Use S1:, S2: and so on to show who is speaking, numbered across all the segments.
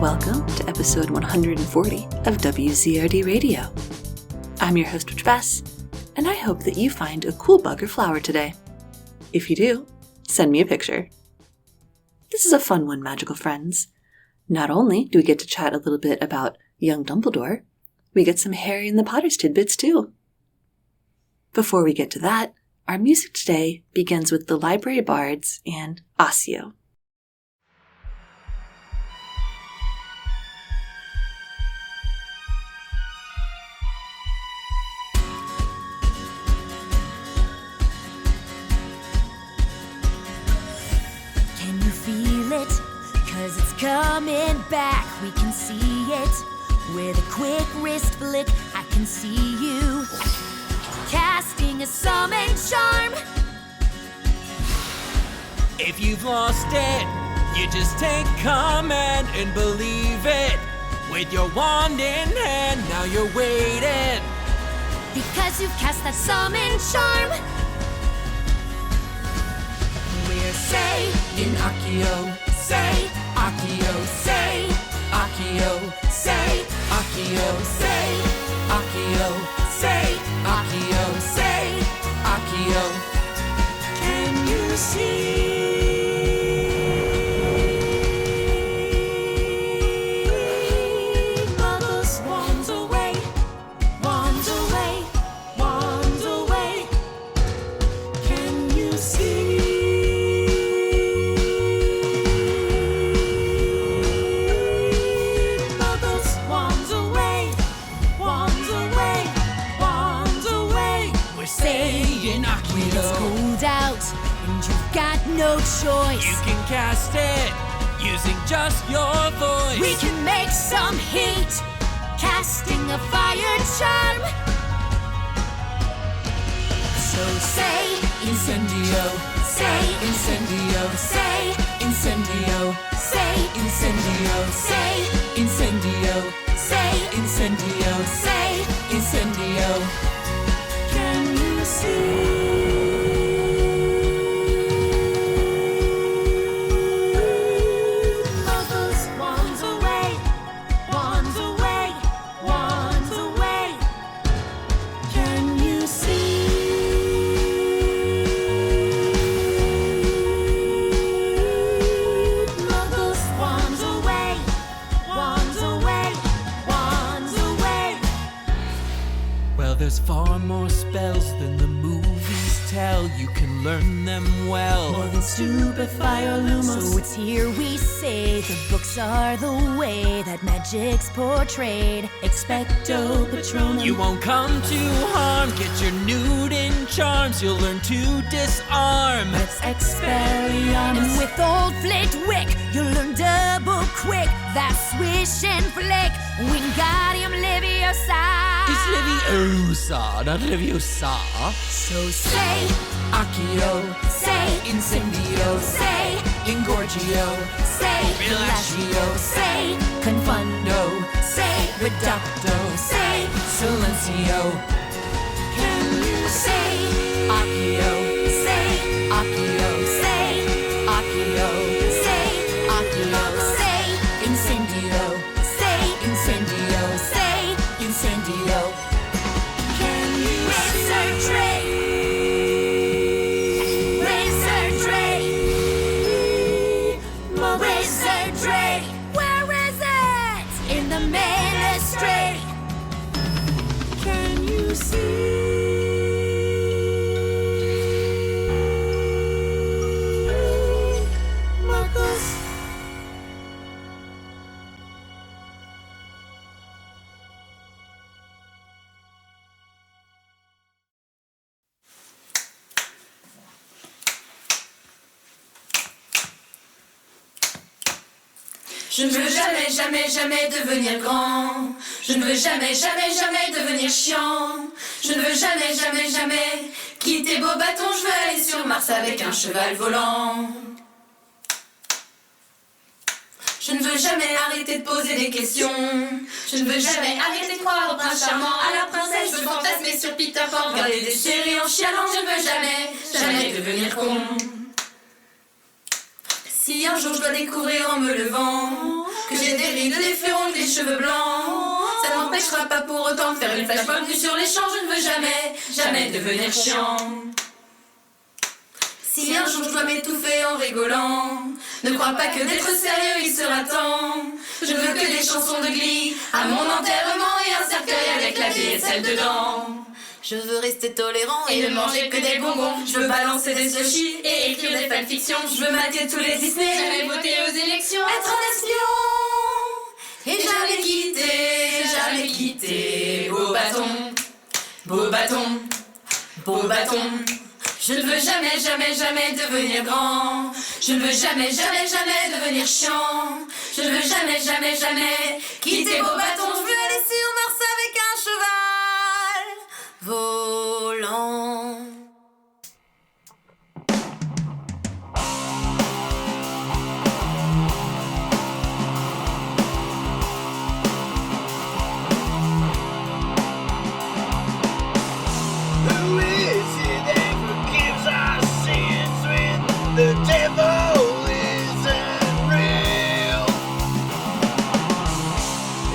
S1: Welcome to episode 140 of WZRD Radio. I'm your host, Rich Bess, and I hope that you find a cool bug or flower today. If you do, send me a picture. This is a fun one, magical friends. Not only do we get to chat a little bit about young Dumbledore, we get some Harry and the Potter's tidbits too. Before we get to that, our music today begins with the Library Bards and Osseo.
S2: Can you feel it? 'Cause it's coming back, we can see it. With a quick wrist flick, I can see you casting a summon charm.
S3: If you've lost it, you just take command and believe it. With your wand in hand, now you're waiting.
S2: Because you've cast that summon charm.
S3: We're saying Accio, say Accio, say Accio, say Accio, say Accio, say Accio, say Accio. Can you see? Bubbles wands away, wands away, wands away. Can you see? Bubbles wands away, wands away, wands away. We're saying
S2: When it's
S3: Accio.
S2: cold out and you've got no choice,
S3: You can cast it using just your voice.
S2: we can make some heat, casting a fire charm. So say
S3: Incendio,
S2: say
S3: incendio,
S2: say
S3: incendio,
S2: say
S3: incendio,
S2: say
S3: incendio,
S2: say
S3: incendio,
S2: say
S3: incendio. Can you see?
S2: bubbles wands away, wands away, wands away.
S3: Can you see?
S2: Bubbles wands away, wands away, wands away.
S3: Well, there's far more spells than the movies tell. You can learn them well.
S2: More than stupefy or lumos. So it's here we say the books are the way that magic's portrayed. Expecto Patronum.
S3: You won't come to harm. Get your nude in charms. You'll learn to disarm.
S2: Let's Expelliarmus. And with old Flitwick, you'll learn double quick. That swish and flick. Wingardium Leviosa.
S3: It's Leviosa, not Leviosa.
S2: So say,
S3: Accio,
S2: say,
S3: incendio,
S2: say,
S3: ingorgio,
S2: say,
S3: relatio,
S2: say, confundo, say,
S3: reducto,
S2: say,
S3: silencio. Can you
S2: say,
S3: Accio,
S2: say,
S3: Accio,
S2: say,
S3: Accio,
S2: say,
S3: Accio,
S2: say,
S3: incendio,
S2: say,
S3: incendio,
S2: say,
S3: incendio. Can you
S2: wizardry, wizardry, wizardry. Where is it? In the ministry.
S3: Can you see? Marcus.
S4: Je ne veux jamais, jamais, jamais devenir grand. Je ne veux jamais, jamais, jamais devenir chiant. Je ne veux jamais, jamais, jamais quitter beau bâton. Je veux aller sur Mars avec un cheval volant. Je ne veux jamais arrêter de poser des questions. Je ne veux jamais arrêter de croire au prince charmant, à la princesse. Je veux fantasmer sur Peter Pan, regarder des séries en chialant. Je ne veux jamais, jamais devenir con. Si un jour je dois découvrir en me levant que j'ai des rides, des fleurons, des cheveux blancs, ça ne m'empêchera pas pour autant de faire une flash mob sur les champs. Je ne veux jamais, jamais devenir chiant. Si un jour je dois m'étouffer en rigolant, ne crois pas que d'être sérieux il sera temps. Je ne veux que des chansons de glee à mon enterrement et un cercueil avec la DSL dedans. Je veux rester tolérant et ne manger que des bonbons. Je veux balancer des slushies et écrire des fanfictions. Je veux mater tous les Disney, jamais voter aux élections, être un espion et jamais quitter beau bâton, beau bâton, beau bâton. Je ne veux jamais, jamais, jamais devenir grand. Je ne veux jamais, jamais, jamais devenir chiant. Je ne veux jamais, jamais, jamais quitter beau bâton. Je veux aller sur Mars avec un cheval volant.
S5: Who is it that forgives our sins when the devil isn't real?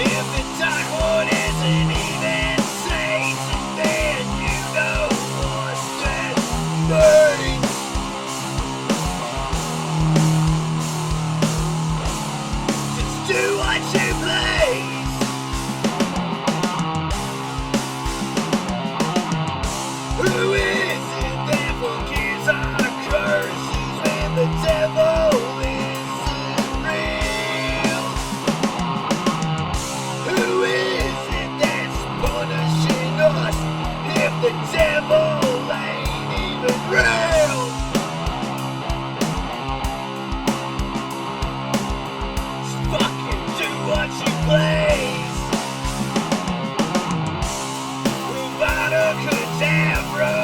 S5: If the dark one isn't even Satan, then you know what that means. Just do what you please. Who is it that forgives our curses when the devil isn't real? Who is it that's punishing us if the devil ain't even real? Just fucking do what you please. Avada Kedavra,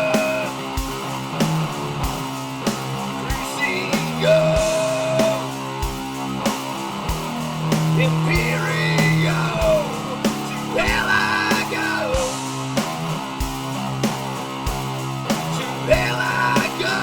S5: Crucio, Imperio, to hell I go, to hell I go.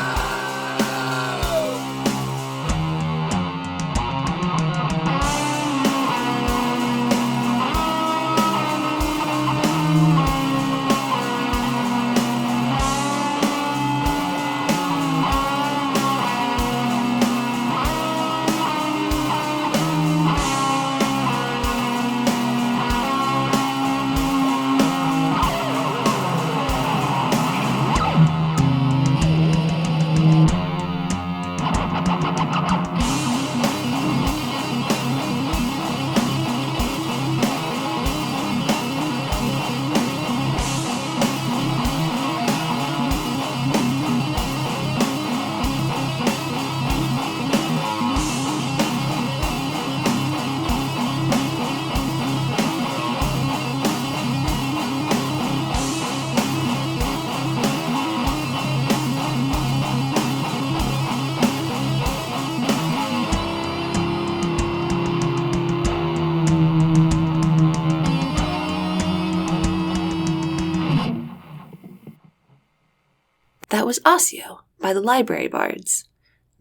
S1: That was Osseo by the Library Bards,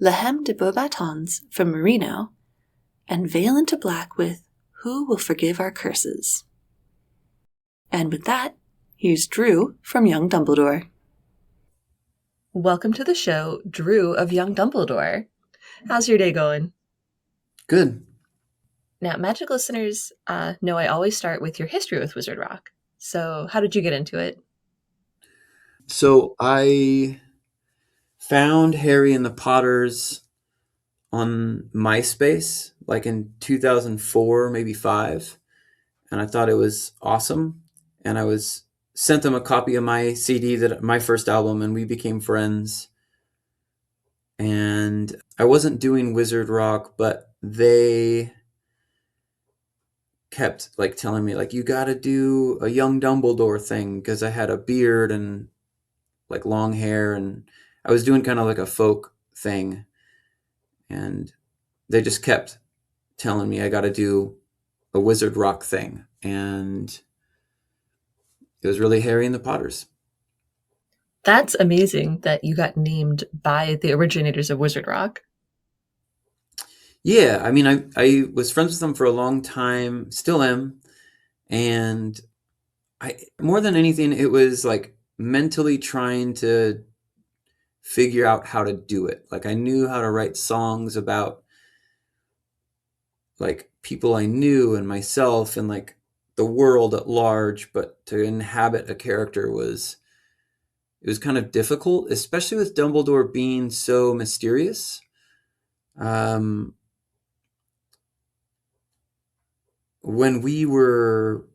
S1: Lehem de Beaubatons from Merino, and Veil into Black with Who Will Forgive Our Curses. And with that, here's Drew from Young Dumbledore. Welcome to the show, Drew of Young Dumbledore. How's your day going?
S6: Good.
S1: Now, Magic listeners know I always start with your history with Wizard Rock. So how did you get into it?
S6: So I found Harry and the Potters on MySpace, like in 2004, maybe 5. And I thought it was awesome. And I sent them a copy of my CD, my first album, and we became friends. And I wasn't doing Wizard Rock, but they kept like telling me, like, you got to do a Young Dumbledore thing, because I had a beard and like long hair, and I was doing kind of like a folk thing. And they just kept telling me I got to do a Wizard Rock thing. And it was really Harry and the Potters.
S1: That's amazing that you got named by the originators of Wizard Rock.
S6: Yeah, I mean, I was friends with them for a long time, still am, and I more than anything, it was like mentally trying to figure out how to do it. Like I knew how to write songs about like people I knew and myself and like the world at large, but to inhabit a character was it was kind of difficult, especially with Dumbledore being so mysterious. Um, when we were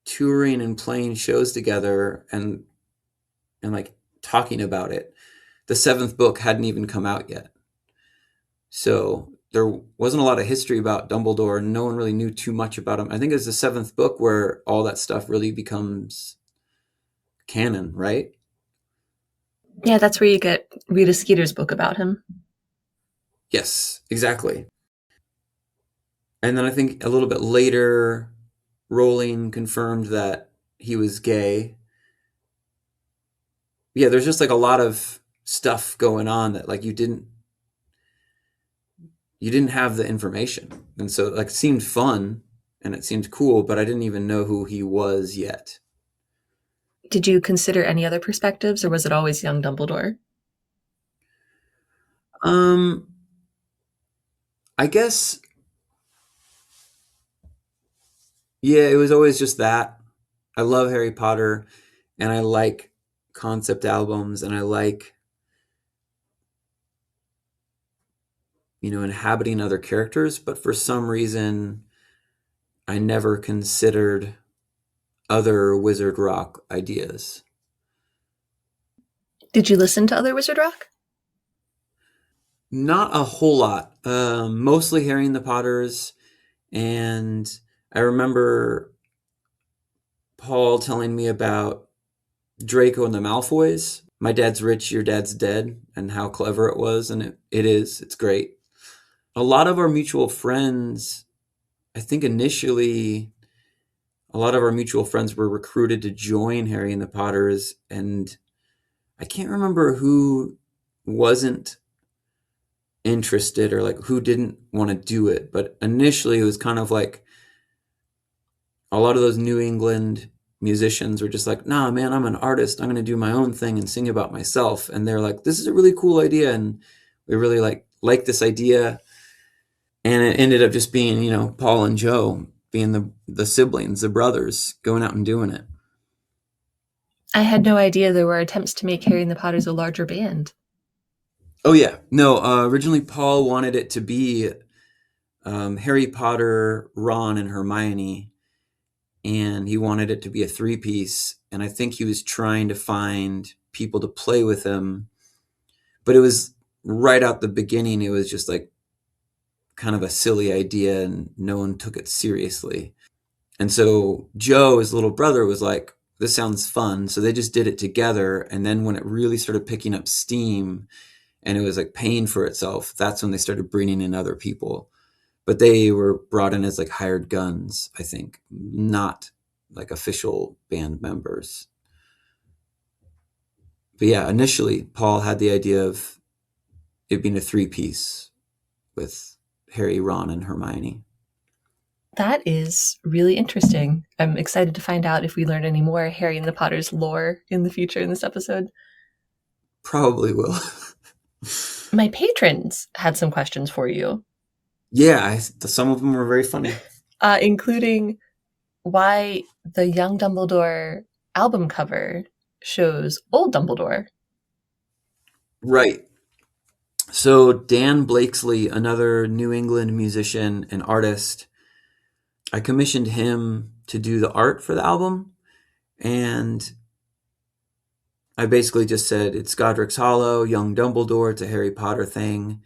S6: touring and playing shows together and like talking about it, the seventh book hadn't even come out yet. So there wasn't a lot of history about Dumbledore, and no one really knew too much about him. I think it's the seventh book where all that stuff really becomes canon, right?
S1: Yeah, that's where you get Rita Skeeter's book about him.
S6: Yes, exactly. And then I think a little bit later, Rowling confirmed that he was gay. Yeah, there's just like a lot of stuff going on that like you didn't have the information. And so like it seemed fun and it seemed cool, but I didn't even know who he was yet.
S1: Did you consider any other perspectives, or was it always young Dumbledore?
S6: Um I guess yeah, it was always just that. I love Harry Potter and I like concept albums and I like, you know, inhabiting other characters, but for some reason I never considered other Wizard Rock ideas.
S1: Did you listen to other Wizard Rock?
S6: Not a whole lot. Mostly Harry and the Potters, and I remember Paul telling me about Draco and the Malfoys. My dad's rich, your dad's dead, and how clever it was, and it is. It's great. A lot of our mutual friends, I think initially, a lot of our mutual friends were recruited to join Harry and the Potters, and I can't remember who wasn't interested or like who didn't want to do it. But initially, it was kind of like a lot of those New England musicians were just like, nah, man, I'm an artist. I'm going to do my own thing and sing about myself. And they're like, this is a really cool idea. And we really like this idea. And it ended up just being, you know, Paul and Joe being the siblings, the brothers going out and doing it.
S1: I had no idea there were attempts to make Harry and the Potters a larger band.
S6: Oh yeah, no. Originally, Paul wanted it to be Harry Potter, Ron, and Hermione, and he wanted it to be a three-piece. And I think he was trying to find people to play with him, but it was right out the beginning. It was just like kind of a silly idea, and no one took it seriously. And so Joe, his little brother, was like, "This sounds fun." So they just did it together. And then when it really started picking up steam, and it was like paying for itself, that's when they started bringing in other people. But they were brought in as like hired guns, I think, not like official band members. But yeah, initially Paul had the idea of it being a three-piece with Harry, Ron, and Hermione.
S1: That is really interesting. I'm excited to find out if we learn any more Harry and the Potters lore in the future in this episode.
S6: Probably will.
S1: My patrons had some questions for you,
S6: Yeah, some of them were very funny.
S1: including why the Young Dumbledore album cover shows old Dumbledore.
S6: Right. So Dan Blakesley, another New England musician and artist, I commissioned him to do the art for the album. And I basically just said, it's Godric's Hollow, Young Dumbledore, it's a Harry Potter thing.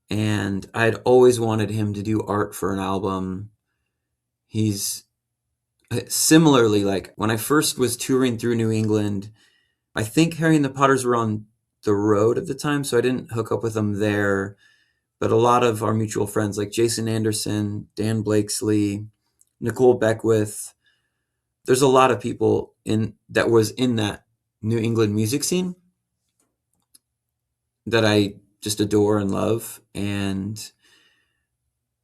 S6: And I'd always wanted him to do art for an album. He's similarly, like when I first was touring through New England, I think Harry and the Potters were on the road at the time, so I didn't hook up with them there. But a lot of our mutual friends, like Jason Anderson, Dan Blakesley, Nicole Beckwith, there's a lot of people in that was in that New England music scene that I just adore and love. And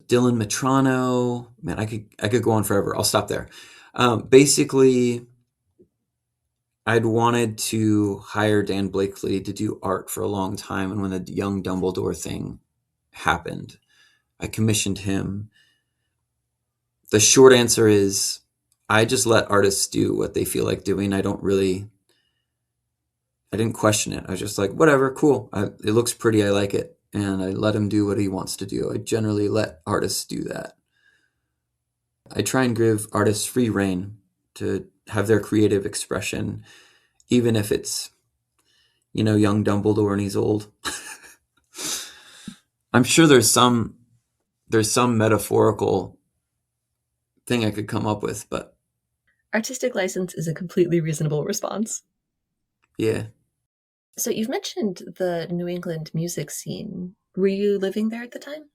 S6: Dylan Matrano. Man, I could go on forever. I'll stop there. Basically, I'd wanted to hire Dan Blakely to do art for a long time, and when the Young Dumbledore thing happened, I commissioned him. The short answer is I just let artists do what they feel like doing. I didn't question it. I was just like, whatever, cool. It looks pretty. I like it. And I let him do what he wants to do. I generally let artists do that. I try and give artists free rein to have their creative expression, even if it's, young Dumbledore and he's old. I'm sure there's some metaphorical thing I could come up with, but
S1: Artistic license is a completely reasonable response.
S6: yeah.
S1: So you've mentioned the New England music scene. Were you living there at the time?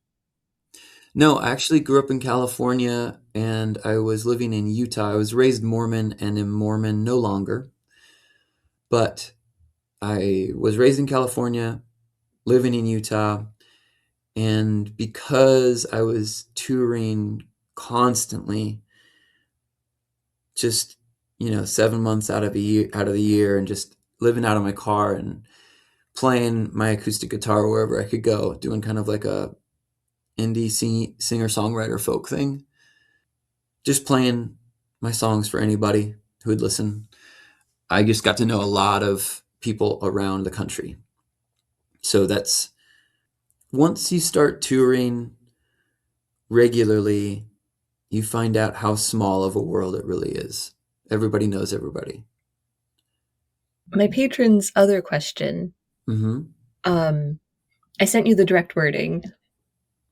S6: No, I actually grew up in California and I was living in Utah. I was raised Mormon and am Mormon no longer. But I was raised in California, living in Utah, and because I was touring constantly, just 7 months out of the year, and just living out of my car and playing my acoustic guitar wherever I could go, doing kind of like a indie singer-songwriter folk thing, just playing my songs for anybody who would listen. I just got to know a lot of people around the country. So that's, once you start touring regularly, you find out how small of a world it really is. Everybody knows everybody.
S1: My patron's other question, I sent you the direct wording,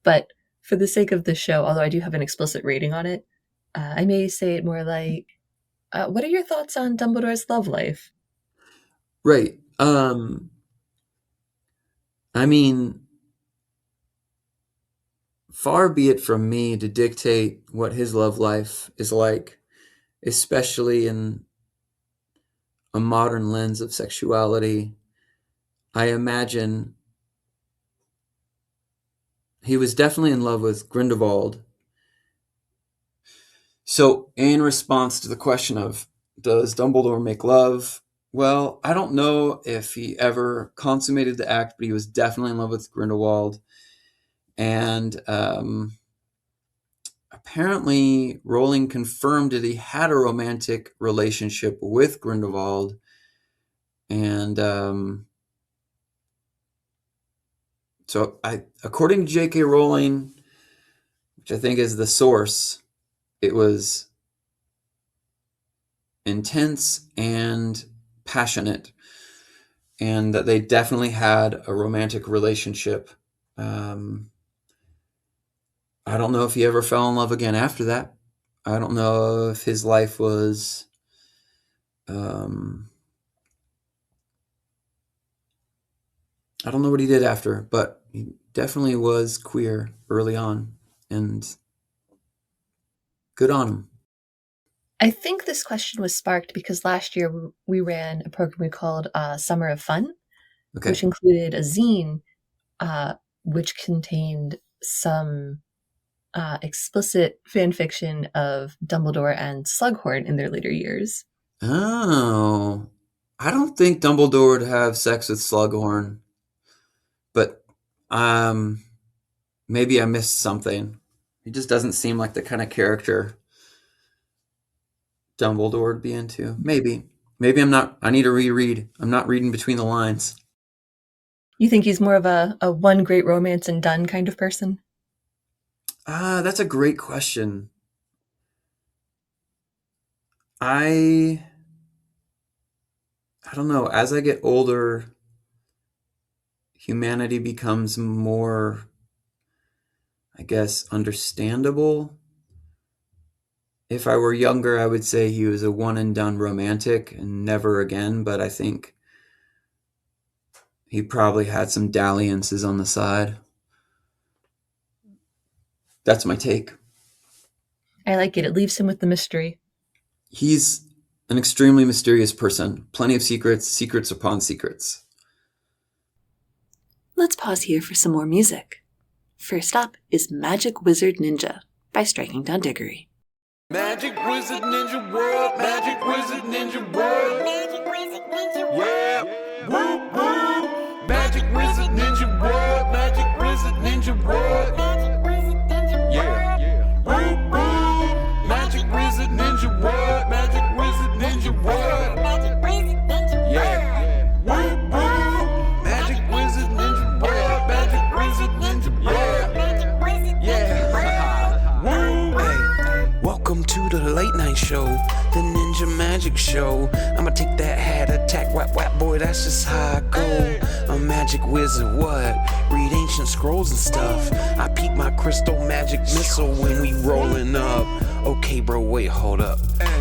S1: but for the sake of the show, although I do have an explicit rating on it, I may say it more like, what are your thoughts on Dumbledore's love life?
S6: Right. I mean, far be it from me to dictate what his love life is like, especially in a modern lens of sexuality. I imagine he was definitely in love with Grindelwald. So, in response to the question of, does Dumbledore make love? Well, I don't know if he ever consummated the act, but he was definitely in love with Grindelwald. And apparently, Rowling confirmed that he had a romantic relationship with Grindelwald. And so, according to J.K. Rowling, which I think is the source, it was intense and passionate, and that they definitely had a romantic relationship. I don't know if he ever fell in love again after that. I don't know if his life was I don't know what he did after, but he definitely was queer early on, and good on him.
S1: I think this question was sparked because last year we ran a program we called Summer of Fun, which included a zine which contained some explicit fan fiction of Dumbledore and Slughorn in their later years.
S6: Oh, I don't think Dumbledore would have sex with Slughorn, but maybe I missed something. He just doesn't seem like the kind of character Dumbledore would be into. Maybe I'm not. I need to reread. I'm not reading between the lines.
S1: You think he's more of a one great romance and done kind of person?
S6: That's a great question. I don't know. As I get older, humanity becomes more, I guess, understandable. If I were younger, I would say he was a one and done romantic and never again, but I think he probably had some dalliances on the side. That's my take.
S1: I like it. It leaves him with the mystery.
S6: He's an extremely mysterious person. Plenty of secrets, secrets upon secrets.
S1: Let's pause here for some more music. First up is Magic Wizard Ninja by Striking Down Diggory.
S5: Magic Wizard Ninja World, Magic Wizard Ninja World, Magic Wizard Ninja World, yeah, woo woo. Magic Wizard Ninja World, Magic Wizard Ninja World, Magic Wizard Ninja World, yeah, woo woo. Magic Wizard Ninja World, Magic Wizard Ninja World, Magic Wizard Ninja World, yeah, woo woo. Magic Wizard Ninja World, Magic Wizard Ninja World, Magic Wizard Ninja World, woo. Hey, welcome to the late night show, the Ninja Magic Show. I'ma take that hat, attack, whap, whap, boy, that's just how I go. A magic wizard, what? Read ancient scrolls and stuff. I peep my crystal magic missile when we rolling up. Okay, bro, wait, hold up.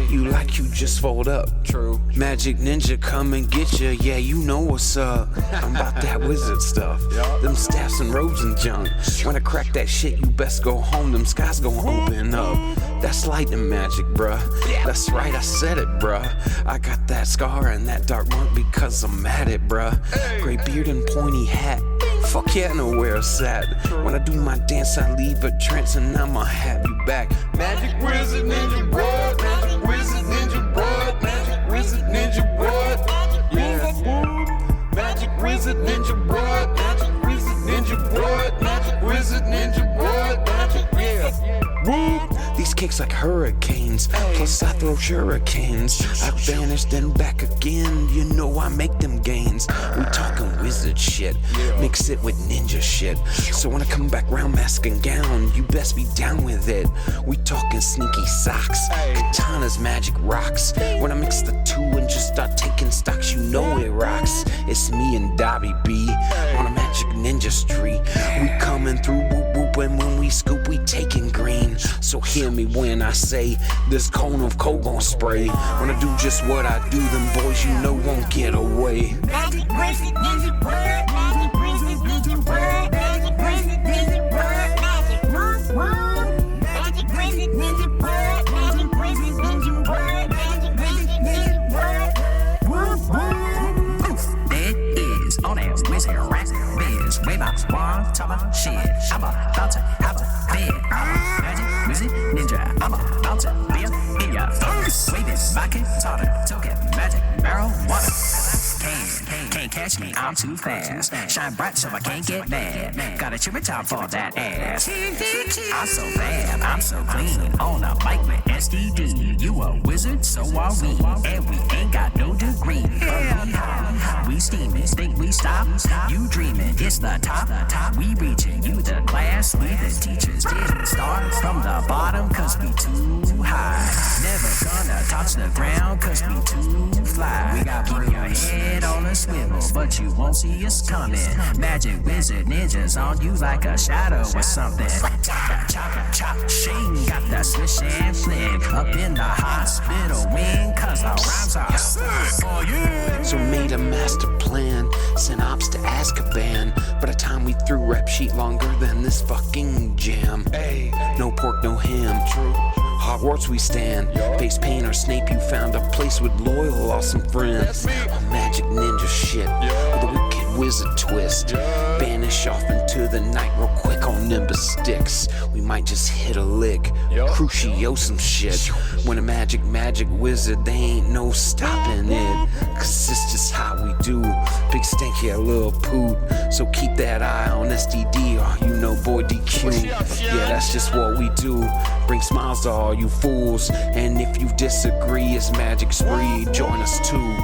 S5: You like you just fold up. True. Magic Ninja come and get ya, yeah, you know what's up. I'm about that wizard stuff. Them staffs and robes and junk. When I crack that shit, you best go home, them skies gon' open up. That's lightning magic, bruh. That's right, I said it, bruh. I got that scar and that dark mark because I'm at it, bruh. Gray beard and pointy hat. Fuck yeah, I know where it's at. When I do my dance, I leave a trance and I'ma have you back. Magic Wizard Ninja World, Magic Wizard Ninja World, Magic Wizard Ninja World, yeah. Magic Wizard Ninja World, Magic Wizard Ninja World, Magic Wizard Ninja World, Magic, yeah. Woo! These kicks like hurricanes, plus I throw shurikens. I vanish then back again, you know I make them gains. We talking wizard shit, mix it with ninja shit. So when I come back round mask and gown, you best be down with it. We talking sneaky socks, katanas, magic rocks. When I mix the two and just start taking stocks, you know it rocks. It's me and Dobby B on a magic ninja street. We coming through whoop whoop, and when we scoop we taking green. So hear me when I say this cone of coke gon' spray. When I do just what I do, them boys you know won't get away. Magic Wizard Ninja World, Magic Wizard Ninja World, Magic Wizard Ninja World, Magic woo woo. Magic Wizard Ninja World, Magic Wizard Ninja World, Magic Wizard Ninja World, woo woo.
S7: Oof, there is on that wizard rap biz. Way about one top shit. I'm about to have a bid. Magic Wizard Ninja, I'm about to be in your face. Waving my katana, token magic marijuana. Can't catch me, I'm too fast. Shine bright so I can't get mad. Got a chip time for that ass. I'm so bad, I'm so clean. On a mic with STD. You a wizard, so are we. And we ain't got no degree. We steaming, think we stop. You dreaming, it's the top. We reaching, you the class. We the teachers didn't start from the bottom cause we too high. Never gonna touch the ground cause we too fly. We got keep your head on a swivel, but you won't see us coming. Magic Wizard Ninjas on you like a shadow or something. Chop, shing, got the swish and flick. Up in the hospital wing cause our rhymes are sick. Oh yeah.
S5: So made a master plan, sent ops to Azkaban. By the time we threw rap sheet longer than this fucking jam. No pork, no ham. True. Hogwarts we stand. Face paint or Snape, you found a place with loyal, awesome friends. A magic ninja shit with a wicked wizard twist. Vanish off into the night real quick on Nimbus sticks. We might just hit a lick, Crucio some shit. When a magic wizard, they ain't no stopping it. Cause it's just how we do. Big stank here, little poot. So keep that eye on STD or you know boy DQ. Yeah, that's just what we do. Bring smiles to all you fools. And if you disagree, it's magic spree. Join us too.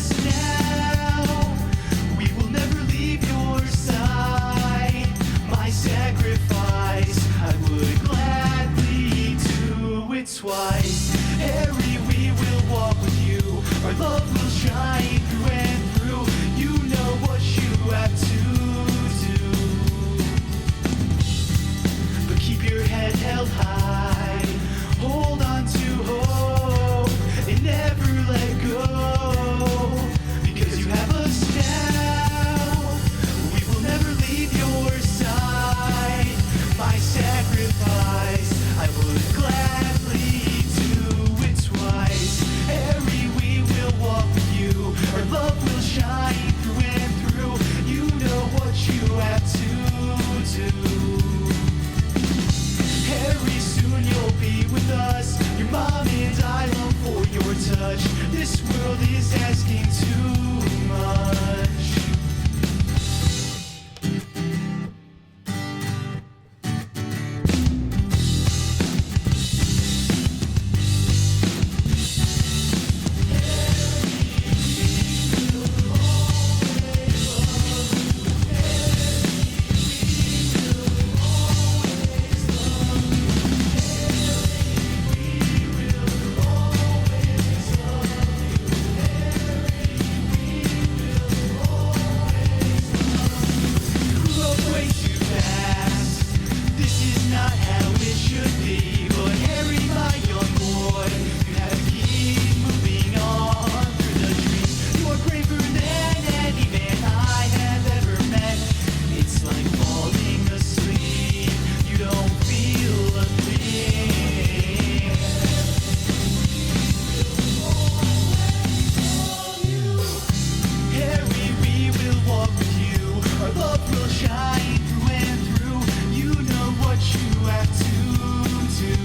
S8: us now. We will never leave your side. My sacrifice, I would gladly do it twice. Harry, we will walk with you. Our love will shine through and through. You know what you have to do. But keep your head held high. Hold on to hope and never let go. Because you have us now. We will never leave your side. My sacrifice, I would gladly do it twice. Harry, we will walk with you. Our love will shine through and through. You know what you have to do. Harry, soon you'll be with us. Your mom and I long for your touch. This world is asking too much. Grew way too fast. This is not how it should be. But Harry, my young boy, you have to keep moving on through the dreams. You're braver than any man I have ever met. It's like falling asleep. You don't feel a thing. Harry, we will walk with you. Our love will shine through and through. You know what you have to do.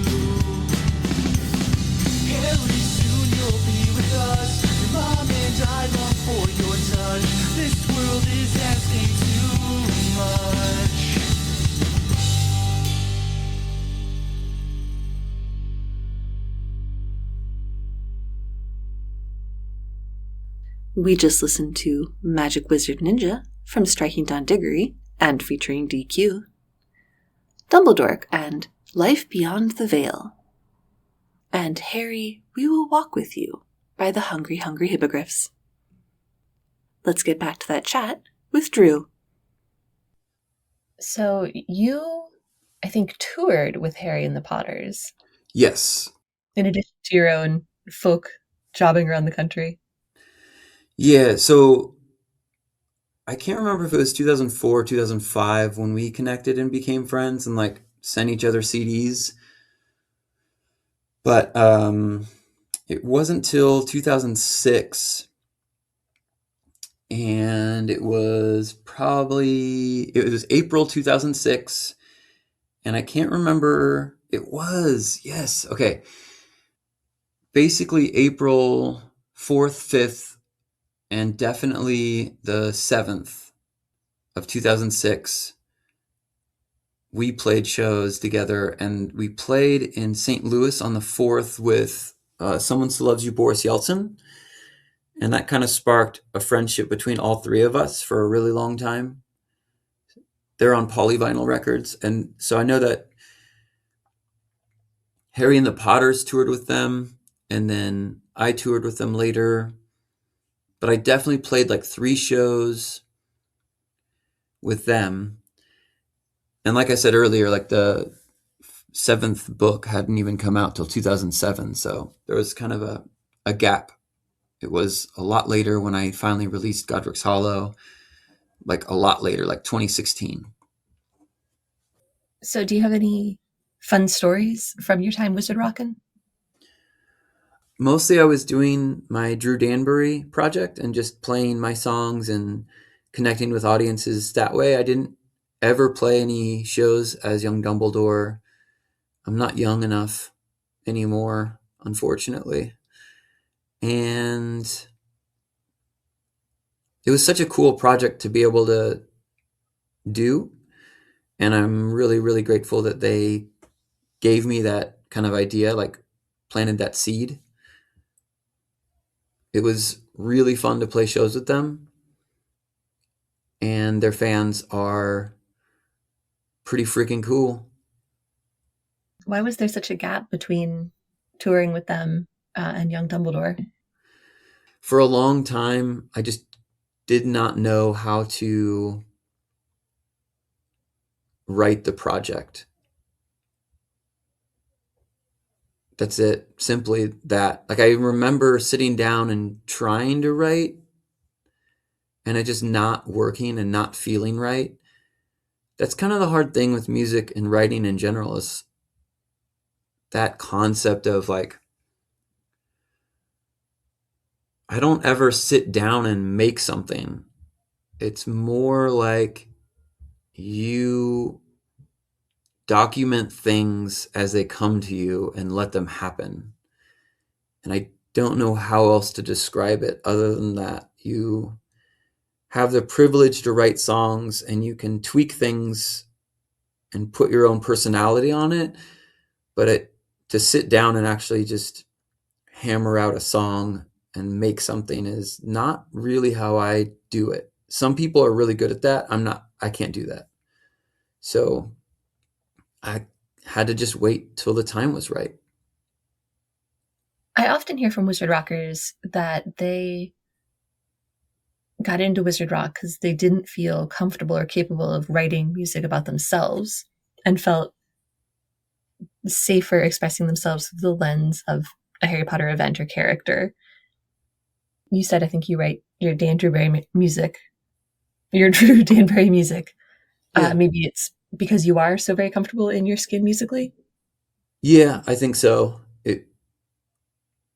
S8: Harry, soon you'll be with us. Your mom and I long for your touch. This world is asking too much.
S1: We just listened to Magic Wizard Ninja from Striking Don Diggory and featuring DQ, Dumbledore and Life Beyond the Veil, and Harry, We Will Walk With You by the Hungry Hungry Hippogriffs. Let's get back to that chat with Drew.
S9: So you, I think, toured with Harry and the Potters,
S6: Yes.
S9: in addition to your own folk jobbing around the country.
S6: Yeah, so I can't remember if it was 2004 or 2005 when we connected and became friends and like sent each other CDs. But it wasn't till 2006, and it was April 2006, and I can't remember. It was, yes, okay. Basically April 4th, 5th, and definitely the 7th of 2006, we played shows together, and we played in St. Louis on the 4th with Someone Still Loves You, Boris Yeltsin. And that kind of sparked a friendship between all three of us for a really long time. They're on Polyvinyl Records. And so I know that Harry and the Potters toured with them, and then I toured with them later. But I definitely played like 3 shows with them. And like I said earlier, like the 7th book hadn't even come out till 2007. So there was kind of a gap. It was a lot later when I finally released Godric's Hollow, like a lot later, like 2016.
S9: So do you have any fun stories from your time Wizard Rockin'?
S6: Mostly I was doing my Drew Danburry project and just playing my songs and connecting with audiences that way. I didn't ever play any shows as young Dumbledore. I'm not young enough anymore, unfortunately. And it was such a cool project to be able to do. And I'm really, really grateful that they gave me that kind of idea, like planted that seed. It was really fun to play shows with them. And their fans are pretty freaking cool.
S9: Why was there such a gap between touring with them and Young Dumbledore?
S6: For a long time, I just did not know how to write the project. That's it. Simply that. Like, I remember sitting down and trying to write, and it just not working and not feeling right. That's kind of the hard thing with music and writing in general, is that concept of like, I don't ever sit down and make something. It's more like you document things as they come to you and let them happen. And I don't know how else to describe it other than that. You have the privilege to write songs and you can tweak things and put your own personality on it. But to sit down and actually just hammer out a song and make something is not really how I do it. Some people are really good at that. I can't do that. So I had to just wait till the time was right.
S9: I often hear from Wizard Rockers that they got into Wizard Rock because they didn't feel comfortable or capable of writing music about themselves and felt safer expressing themselves through the lens of a Harry Potter event or character. You said, I think you write your Danburry music, your true Danburry music.
S6: Yeah.
S9: Maybe it's because you are so very comfortable in your skin musically?
S6: Yeah, I think so.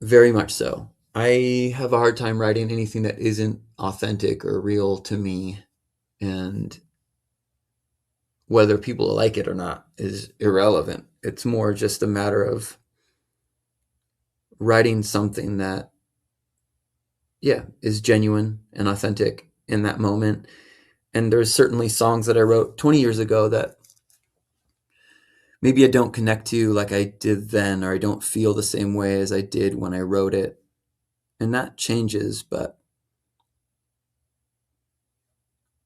S6: Very much so. I have a hard time writing anything that isn't authentic or real to me. And whether people like it or not is irrelevant. It's more just a matter of writing something that, is genuine and authentic in that moment. And there's certainly songs that I wrote 20 years ago that maybe I don't connect to like I did then, or I don't feel the same way as I did when I wrote it. And that changes, but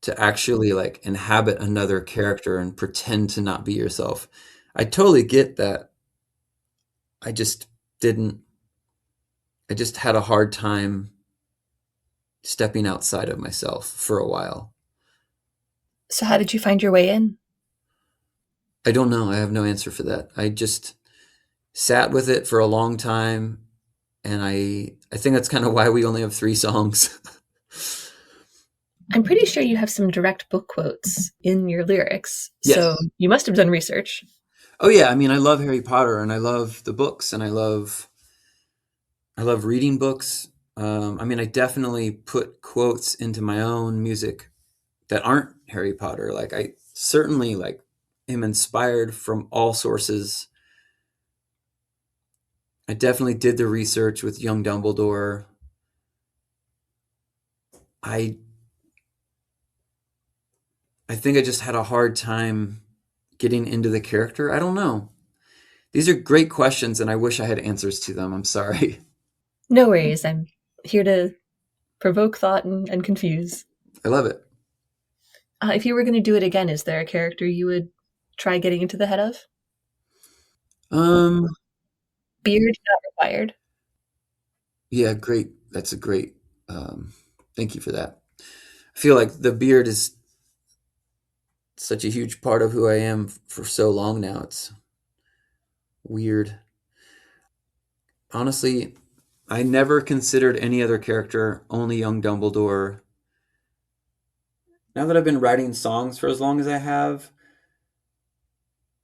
S6: to actually like inhabit another character and pretend to not be yourself, I totally get that. I just had a hard time stepping outside of myself for a while.
S9: So how did you find your way in?
S6: I don't know. I have no answer for that. I just sat with it for a long time. And I think that's kind of why we only have 3 songs.
S9: I'm pretty sure you have some direct book quotes in your lyrics.
S6: Yes.
S9: So you must have done research.
S6: Oh yeah. I mean, I love Harry Potter and I love the books and I love reading books. I mean, I definitely put quotes into my own music that aren't Harry Potter. Like I certainly like am inspired from all sources. I definitely did the research with Young Dumbledore. I think I just had a hard time getting into the character. I don't know. These are great questions and I wish I had answers to them. I'm sorry.
S9: No worries. I'm here to provoke thought and confuse.
S6: I love it.
S9: If you were going to do it again, is there a character you would try getting into the head of? Beard not required.
S6: Yeah, great. That's a great, thank you for that. I feel like the beard is such a huge part of who I am for so long now. It's weird. Honestly, I never considered any other character, only Young Dumbledore. Now that I've been writing songs for as long as I have,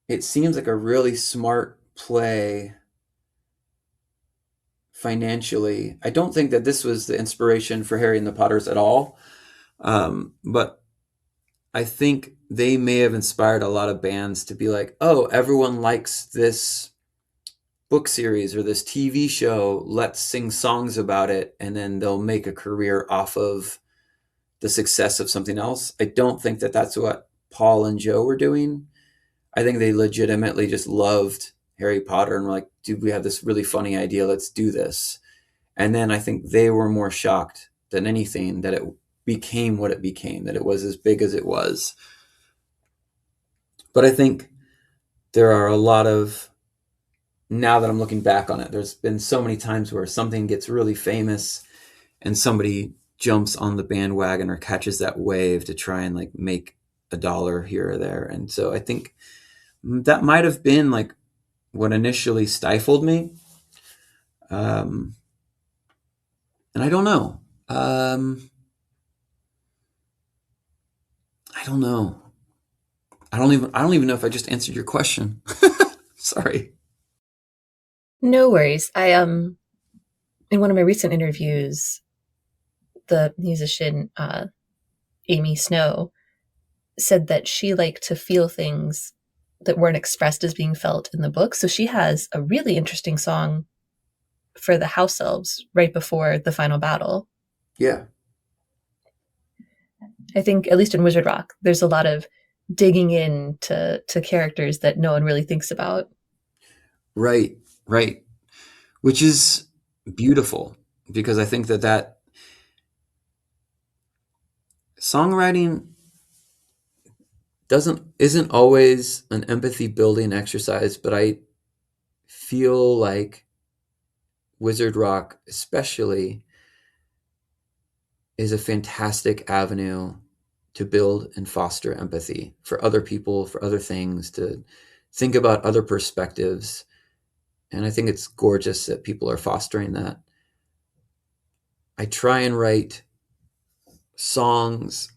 S6: it seems like a really smart play financially. I don't think that this was the inspiration for Harry and the Potters at all. But I think they may have inspired a lot of bands to be like, oh, everyone likes this book series or this TV show. Let's sing songs about it. And then they'll make a career off of the success of something else. I don't think that that's what Paul and Joe were doing. I think they legitimately just loved Harry Potter and were like, dude, we have this really funny idea. Let's do this. And then I think they were more shocked than anything that it became what it became, that it was as big as it was. But I think there are a lot of, now that I'm looking back on it, there's been so many times where something gets really famous and somebody jumps on the bandwagon or catches that wave to try and like make a dollar here or there. And so I think that might have been like what initially stifled me. And I don't know. I don't know. I don't even know if I just answered your question. Sorry.
S9: No worries. I in one of my recent interviews, the musician Amy Snow said that she liked to feel things that weren't expressed as being felt in the book. So she has a really interesting song for the house elves right before the final battle.
S6: Yeah.
S9: I think, at least in Wizard Rock, there's a lot of digging in to characters that no one really thinks about.
S6: Right. Which is beautiful, because I think that songwriting isn't always an empathy building exercise, but I feel like Wizard Rock especially is a fantastic avenue to build and foster empathy for other people, for other things, to think about other perspectives. And I think it's gorgeous that people are fostering that. I try and write songs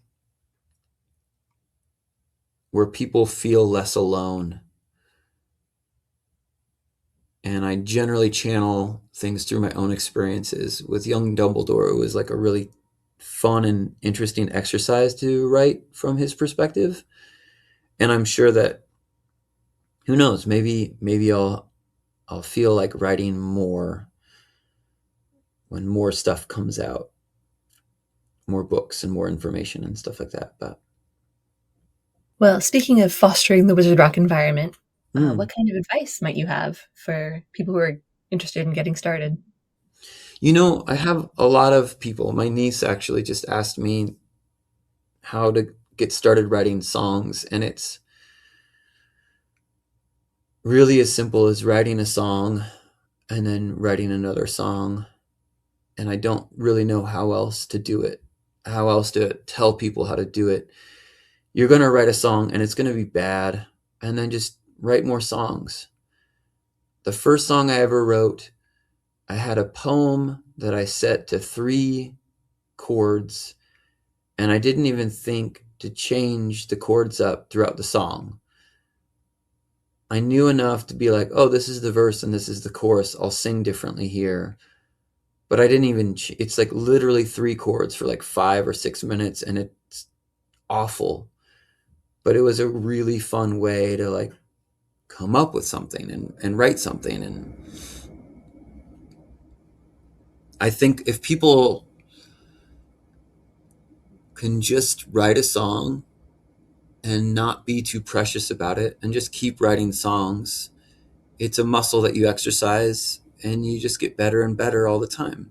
S6: where people feel less alone. And I generally channel things through my own experiences. With Young Dumbledore, it was like a really fun and interesting exercise to write from his perspective. And I'm sure that, who knows, maybe I'll feel like writing more when more stuff comes out, more books and more information and stuff like that. But
S9: well, speaking of fostering the Wizard Rock environment, what kind of advice might you have for people who are interested in getting started?
S6: I have a lot of people. My niece actually just asked me how to get started writing songs, and it's really as simple as writing a song and then writing another song. And I don't really know how else to do it, how else to tell people how to do it. You're going to write a song and it's going to be bad, and then just write more songs. The first song I ever wrote, I had a poem that I set to 3 chords, and I didn't even think to change the chords up throughout the song. I knew enough to be like, oh, this is the verse and this is the chorus. I'll sing differently here. But I didn't even, it's like literally 3 chords for like 5 or 6 minutes, and it's awful. But it was a really fun way to like come up with something and write something. And I think if people can just write a song and not be too precious about it and just keep writing songs, it's a muscle that you exercise and you just get better and better all the time.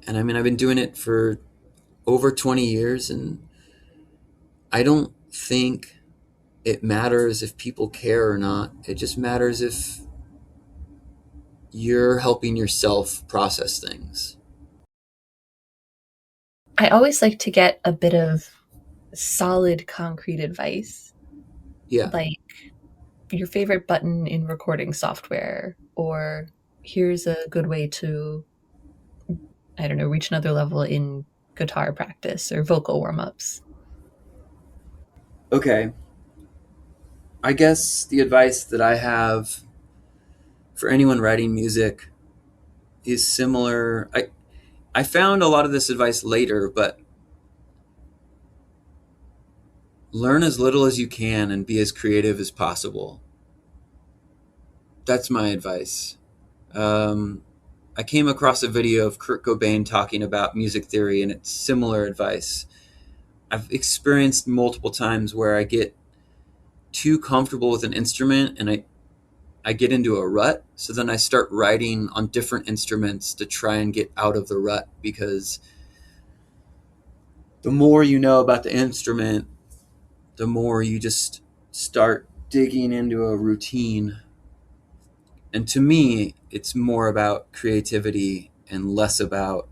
S6: And I mean, I've been doing it for over 20 years, and I don't think it matters if people care or not. It just matters if you're helping yourself process things.
S9: I always like to get a bit of solid, concrete advice.
S6: Yeah.
S9: Like your favorite button in recording software, or here's a good way to, I don't know, reach another level in guitar practice or vocal warm-ups.
S6: Okay. I guess the advice that I have for anyone writing music is similar. I found a lot of this advice later, but learn as little as you can and be as creative as possible. That's my advice. I came across a video of Kurt Cobain talking about music theory, and it's similar advice. I've experienced multiple times where I get too comfortable with an instrument and I I get into a rut. So then I start writing on different instruments to try and get out of the rut, because the more you know about the instrument, the more you just start digging into a routine. And to me, it's more about creativity and less about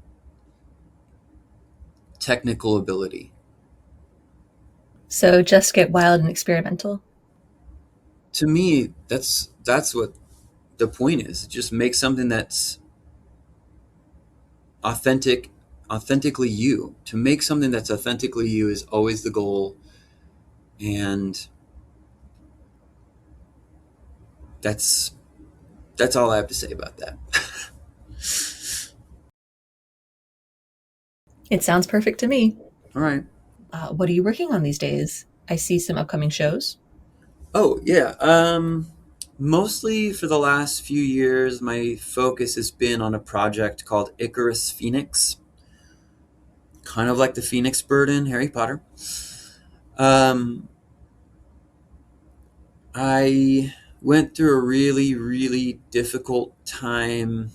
S6: technical ability.
S9: So just get wild and experimental.
S6: To me, that's what the point is. Just make something that's authentically you. To make something that's authentically you is always the goal. And that's all I have to say about that.
S9: It sounds perfect to me.
S6: All right.
S9: What are you working on these days? I see some upcoming shows.
S6: Oh, yeah. Mostly for the last few years, my focus has been on a project called Icarus Phoenix. Kind of like the Phoenix bird in Harry Potter. I went through a really, really difficult time,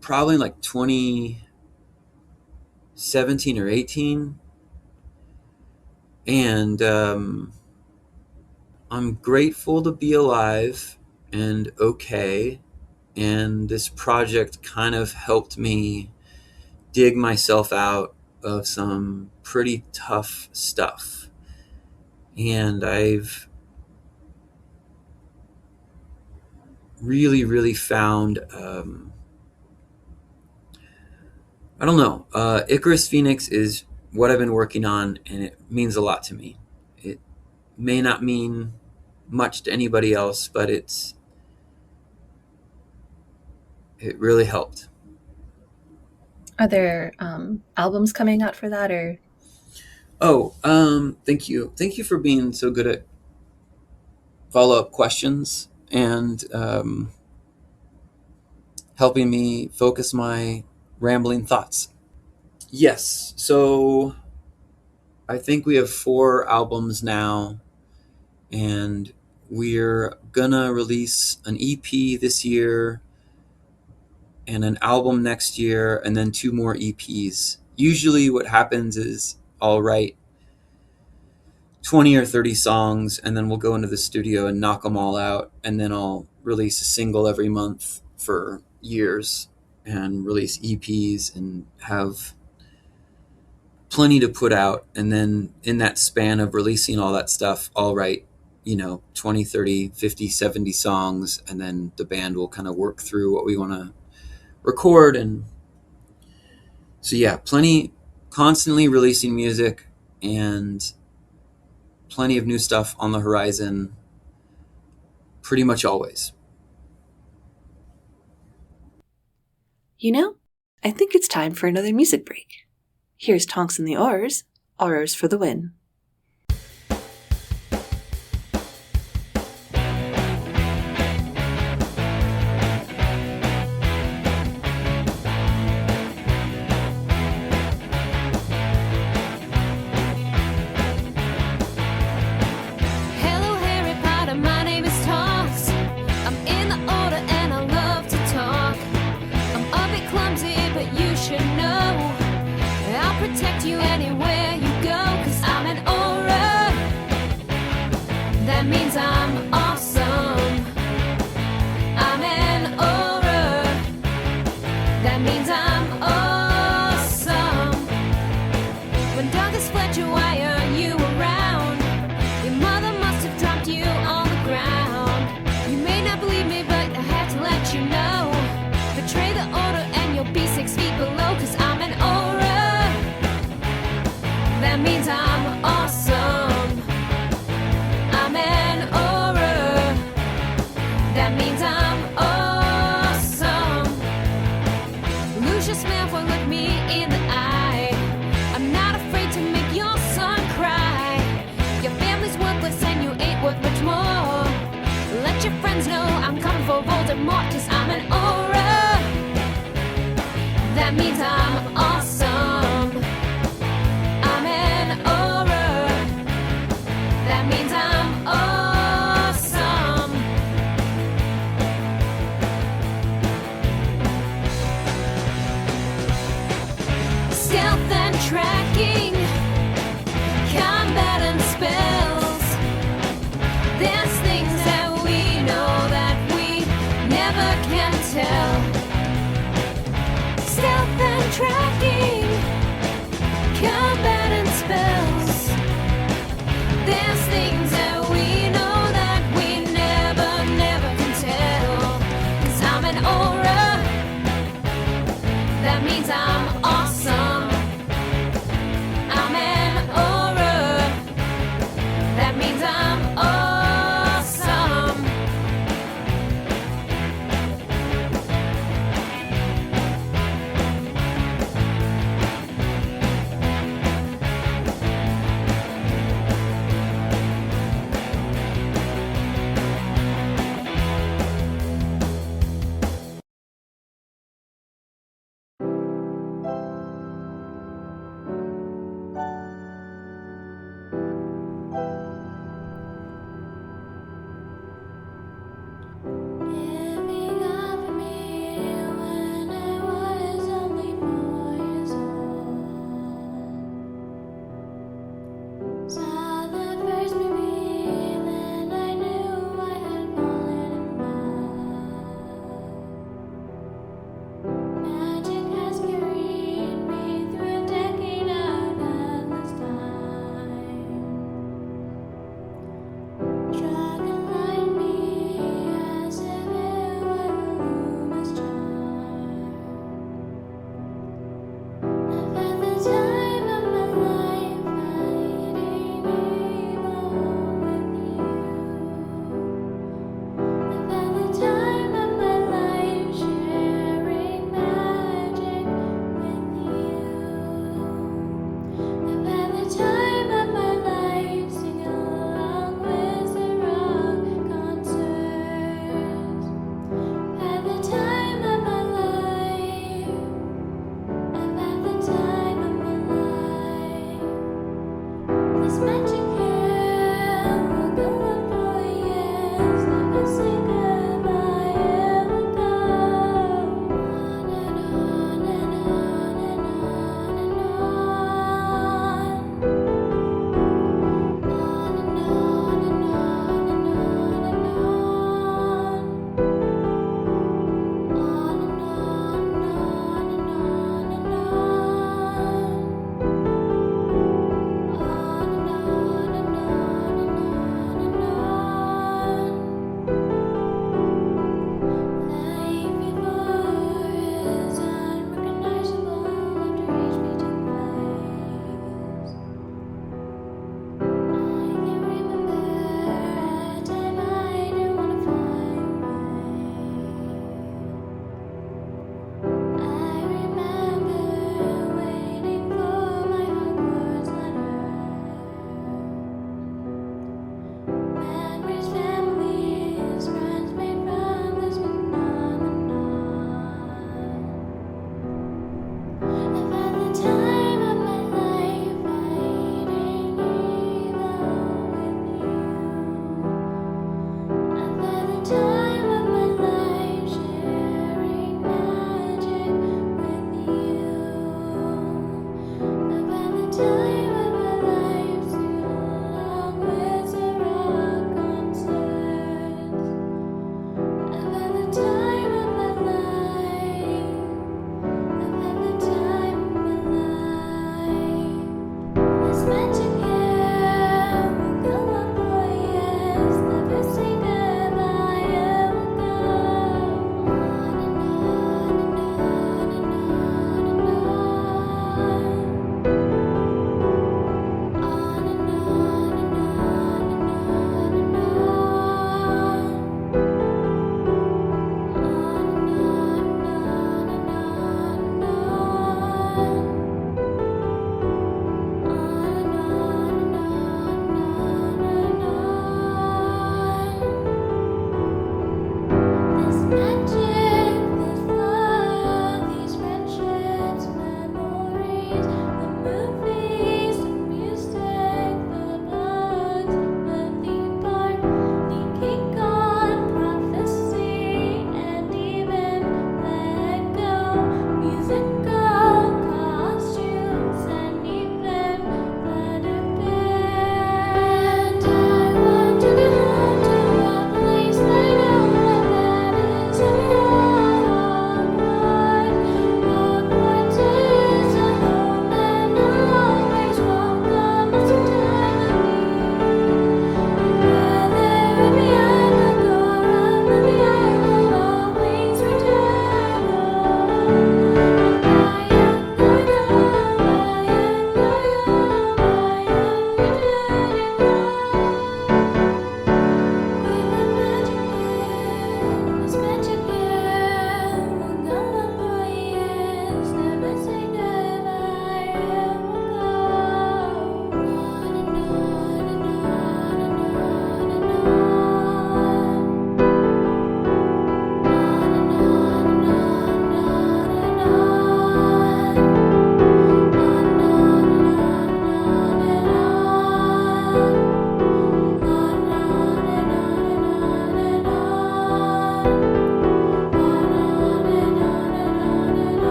S6: probably like 2017 or 18. And I'm grateful to be alive and okay. And this project kind of helped me dig myself out of some pretty tough stuff. And I've really, really found, I don't know, Icarus Phoenix is what I've been working on, and it means a lot to me. It may not mean much to anybody else, but it really helped.
S9: Are there albums coming out for that, or?
S6: Oh, thank you. Thank you for being so good at follow-up questions and helping me focus my rambling thoughts. Yes, so I think we have 4 albums now, and we're gonna release an EP this year and an album next year, and then 2 more EPs. Usually what happens is I'll write 20 or 30 songs, and then we'll go into the studio and knock them all out, and then I'll release a single every month for years and release EPs and have plenty to put out. And then in that span of releasing all that stuff, I'll write 20, 30, 50, 70 songs, and then the band will kind of work through what we want to record. And so yeah, constantly releasing music and plenty of new stuff on the horizon, pretty much always.
S1: I think it's time for another music break. Here's Tonks and the Oars, Oars for the win.
S2: Hello, Harry Potter, my name is Tonks. I'm in the order and I love to talk. I'm a bit clumsy, but you should know I'll protect you anywhere you go, 'cause I'm an aura. That means I'm awesome. I'm an aura. That means I'm awesome. When Douglas Fletcher, why are you around? Your mother must have dropped you on the ground. You may not believe me, but I have to let you know. Betray the order and you'll be 6 feet below, 'cause I'm an aura. That means I'm awesome. I'm an aura. That means I'm awesome. Lose your smell for look me in the eye. I'm not afraid to make your son cry. Your family's worthless and you ain't worth much more. Let your friends know I'm coming for Voldemort, 'cause I'm an aura. That means I'm awesome. I'm an aura. That means I'm awesome. and tracking, combat and spells. There's things that we know that we never can tell. Stealth and tracking, combat and spells. There's things that we know that we never can tell. 'Cause I'm an aura, that means I'm awesome.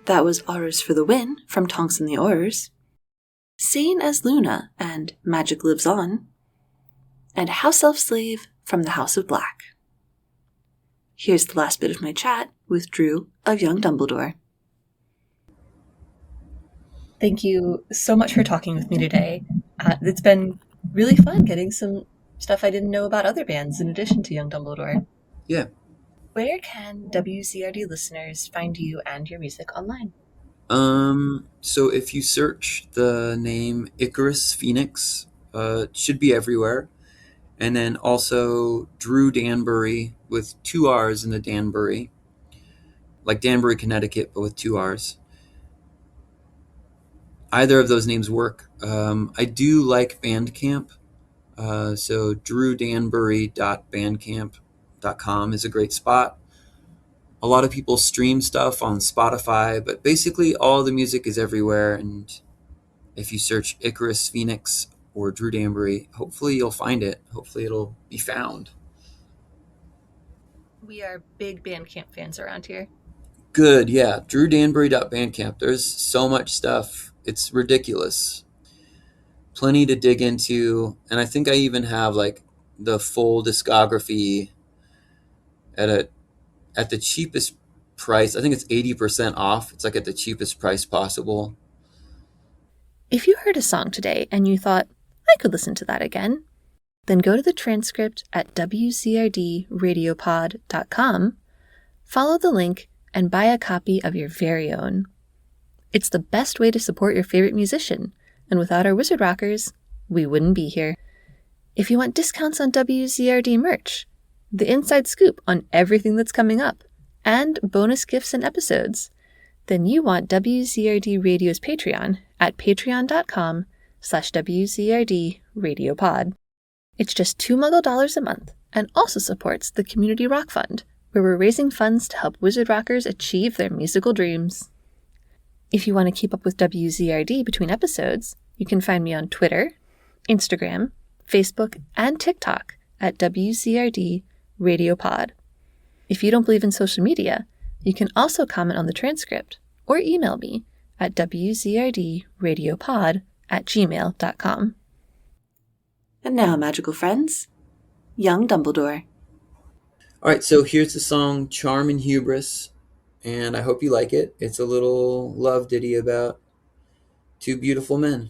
S1: That was Ours for the Win from Tonks and the Oars, Sane as Luna and Magic Lives On, and House Elf Slave from the House of Black. Here's the last bit of my chat with Drew of Young Dumbledore.
S9: Thank you so much for talking with me today. It's been really fun getting some stuff I didn't know about other bands in addition to Young Dumbledore.
S6: Yeah.
S9: Where can WZRD listeners find you and your music online?
S6: So if you search the name Icarus Phoenix, it should be everywhere. And then also Drew Danbury with 2 R's in the Danbury. Like Danbury, Connecticut, but with 2 R's. either of those names work. I do like Bandcamp. So drewdanbury.bandcamp.com is a great spot. A lot of people stream stuff on Spotify, but basically all the music is everywhere. And if you search Icarus Phoenix or Drew Danbury, hopefully you'll find it. Hopefully it'll be found.
S9: We are big Bandcamp fans around here.
S6: Good, yeah. drewdanbury.bandcamp. There's so much stuff. It's ridiculous. Plenty to dig into. And I think I even have like the full discography at the cheapest price. I think it's 80% off. It's like at the cheapest price possible.
S9: If you heard a song today and you thought, I could listen to that again, then go to the transcript at wcrdradiopod.com, follow the link, and buy a copy of your very own. It's the best way to support your favorite musician, and without our Wizard Rockers, we wouldn't be here. If you want discounts on WCRD merch, the inside scoop on everything that's coming up, and bonus gifts and episodes, then you want WCRD Radio's Patreon at patreon.com/WCRD Radiopod. It's just $2 Muggle a month and also supports the Community Rock Fund, where we're raising funds to help Wizard Rockers achieve their musical dreams. If you want to keep up with WZRD between episodes, you can find me on Twitter, Instagram, Facebook, and TikTok at WZRD Radiopod. If you don't believe in social media, you can also comment on the transcript or email me at wzrdradiopod@gmail.com.
S1: And now, magical friends, Young Dumbledore.
S6: All right, so here's the song Charm and Hubris, and I hope you like it. It's a little love ditty about two beautiful men.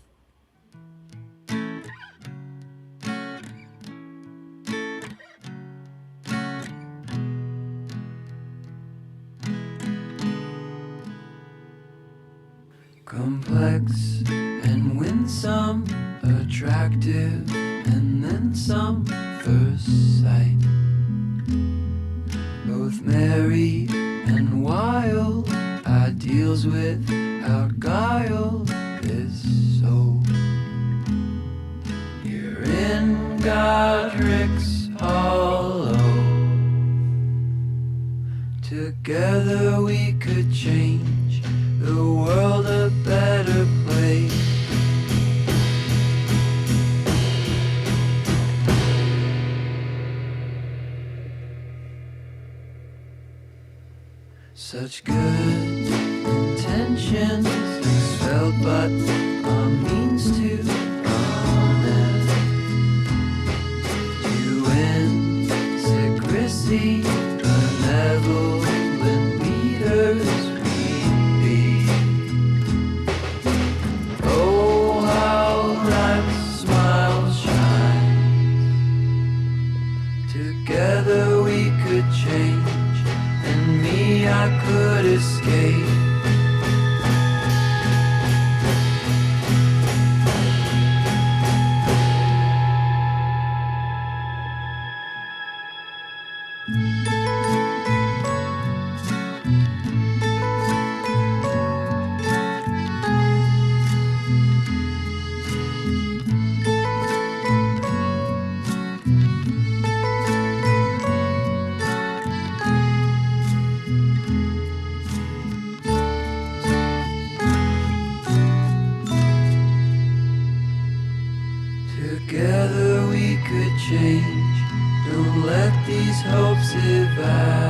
S5: Complex and winsome, attractive, and then some first sight. Both merry and wild, ideals without guile is so. Here in Godric's Hollow, together we could change the world a better place. Such good intentions expelled, but a means to an end. To end secrecy, benevolent leaders we be. Oh, how that smile shines. Together we could change, and me I could escape. Together we could change. Don't let these hopes evaporate.